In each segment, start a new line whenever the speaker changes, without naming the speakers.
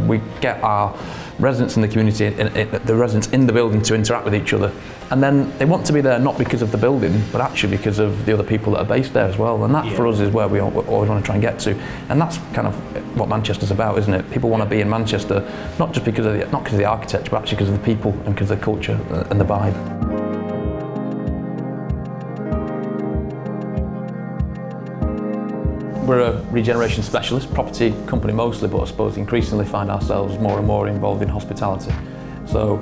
we get our residents in the community, the residents in the building, to interact with each other. And then they want to be there not because of the building, but actually because of the other people that are based there as well. And that for us is where we always want to try and get to. And that's kind of what Manchester's about, isn't it? People want to be in Manchester, not just because of the architecture, but actually because of the people and because of the culture and the vibe. We're a regeneration specialist, property company mostly, but I suppose increasingly find ourselves more and more involved in hospitality. So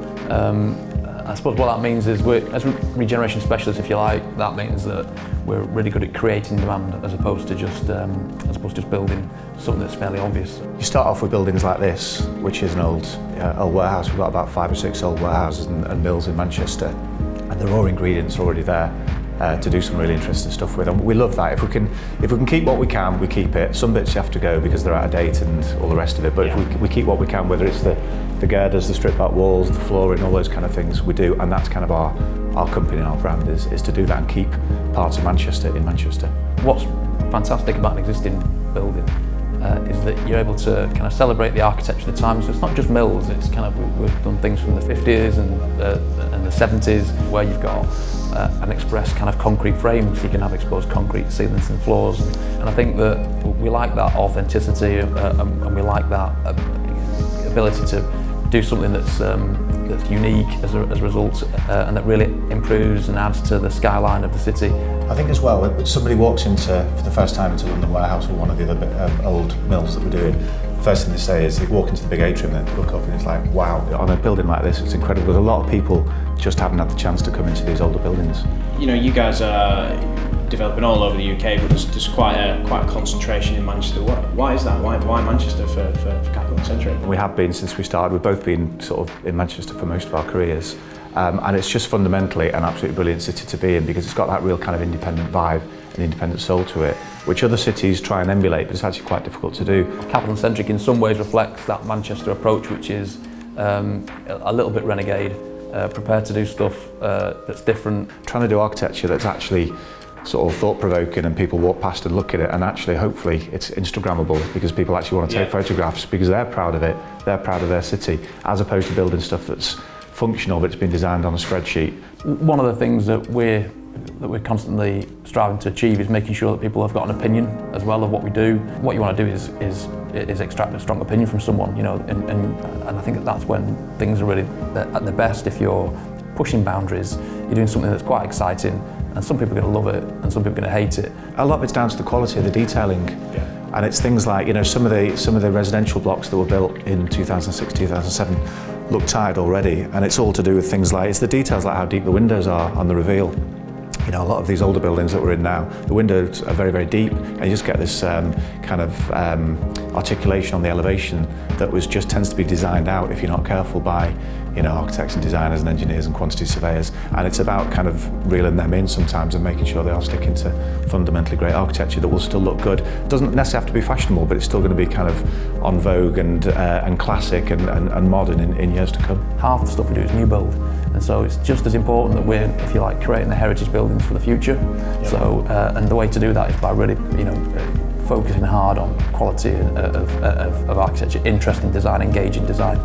I suppose what that means is as regeneration specialists, if you like, that means that we're really good at creating demand as opposed to just building something that's fairly obvious.
You start off with buildings like this, which is an old warehouse. We've got about 5 or 6 old warehouses and mills in Manchester, and the raw ingredients are already there to do some really interesting stuff with. And we love that. If we can keep what we can, we keep it. Some bits you have to go because they're out of date and all the rest of it. But if we keep what we can, whether it's the girders, the strip back walls, the flooring, all those kind of things, we do. And that's kind of our company and our brand is to do that and keep parts of Manchester in Manchester.
What's fantastic about an existing building is that you're able to kind of celebrate the architecture of the time. So it's not just mills, it's kind of, we've done things from the 50s and the 70s where you've got an express kind of concrete frame, so you can have exposed concrete ceilings and floors. And I think that we like that authenticity and we like that ability to do something that's unique as a result and that really improves and adds to the skyline of the city.
I think as well, when somebody walks for the first time into London Warehouse or one of the other old mills that we're doing, the first thing they say is they walk into the big atrium and they look up and it's like, wow, on a building like this, it's incredible. There's a lot of people just haven't had the chance to come into these older buildings.
You know, you guys are developing all over the UK, but there's quite a concentration in Manchester. Why is that? Why Manchester for Capital Centric?
We have been since we started. We've both been sort of in Manchester for most of our careers. And it's just fundamentally an absolutely brilliant city to be in because it's got that real kind of independent vibe and independent soul to it, which other cities try and emulate, but it's actually quite difficult to do.
Capital Centric in some ways reflects that Manchester approach, which is a little bit renegade, prepared to do stuff that's different.
Trying to do architecture that's actually sort of thought-provoking and people walk past and look at it and actually hopefully it's Instagrammable because people actually want to take photographs because they're proud of it, they're proud of their city, as opposed to building stuff that's functional but it's been designed on a spreadsheet.
One of the things that we're constantly striving to achieve is making sure that people have got an opinion as well of what we do. What you want to do is extract a strong opinion from someone, you know, and I think that's when things are really at their best. If you're pushing boundaries, you're doing something that's quite exciting, and some people are going to love it and some people are going to hate it.
A lot of it's down to the quality of the detailing. And it's things like, you know, some of the residential blocks that were built in 2006, 2007 look tired already, and it's all to do with things like, it's the details like how deep the windows are on the reveal. You know, a lot of these older buildings that we're in now, the windows are very, very deep, and you just get this kind of articulation on the elevation that just tends to be designed out if you're not careful by, you know, architects and designers and engineers and quantity surveyors. And it's about kind of reeling them in sometimes and making sure they are sticking to fundamentally great architecture that will still look good. It doesn't necessarily have to be fashionable, but it's still going to be kind of on vogue and classic and modern in years to come.
Half the stuff we do is new build. And so it's just as important that we're, if you like, creating the heritage buildings for the future. So, and the way to do that is by really, you know, focusing hard on quality of architecture, interesting design, engaging design.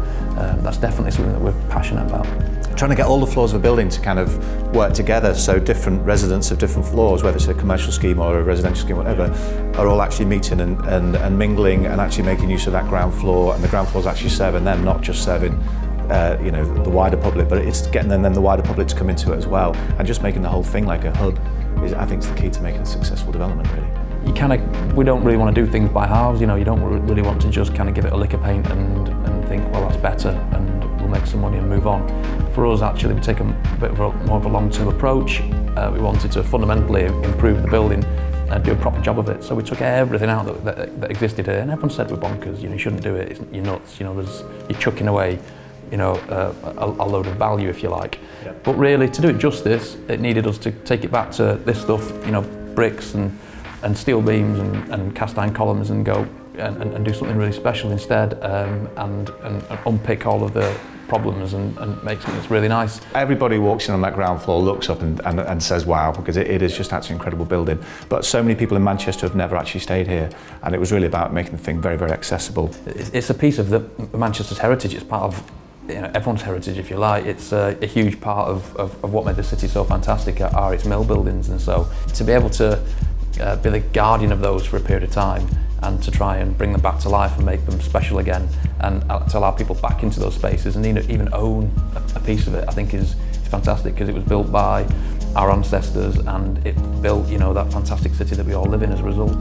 That's definitely something that we're passionate about.
Trying to get all the floors of a building to kind of work together, so different residents of different floors, whether it's a commercial scheme or a residential scheme, whatever, are all actually meeting and mingling and actually making use of that ground floor, and the ground floor is actually serving them, not just serving you know, the wider public, but it's getting then the wider public to come into it as well, and just making the whole thing like a hub is, I think, is the key to making a successful development, really.
We don't really want to do things by halves, you know, you don't really want to just kind of give it a lick of paint and think, well, that's better and we'll make some money and move on. For us, actually, we take a bit of more of a long-term approach. We wanted to fundamentally improve the building and do a proper job of it. So we took everything out that existed here, and everyone said we're bonkers, you know, you shouldn't do it, you're nuts, you know, you're chucking away, you know, a load of value, if you like. But really, to do it justice, it needed us to take it back to this stuff, you know, bricks and steel beams and cast iron columns and go and do something really special instead, and unpick all of the problems and makes it really nice.
Everybody walks in on that ground floor, looks up and says wow, because it is just actually an incredible building. But so many people in Manchester have never actually stayed here, and it was really about making the thing very, very accessible.
It's a piece of Manchester's heritage. It's part of everyone's heritage, if you like. It's a huge part of what made the city so fantastic are its mill buildings, and so to be able to be the guardian of those for a period of time and to try and bring them back to life and make them special again and to allow people back into those spaces and even own a piece of it, I think is fantastic, because it was built by our ancestors and it built, that fantastic city that we all live in as a result.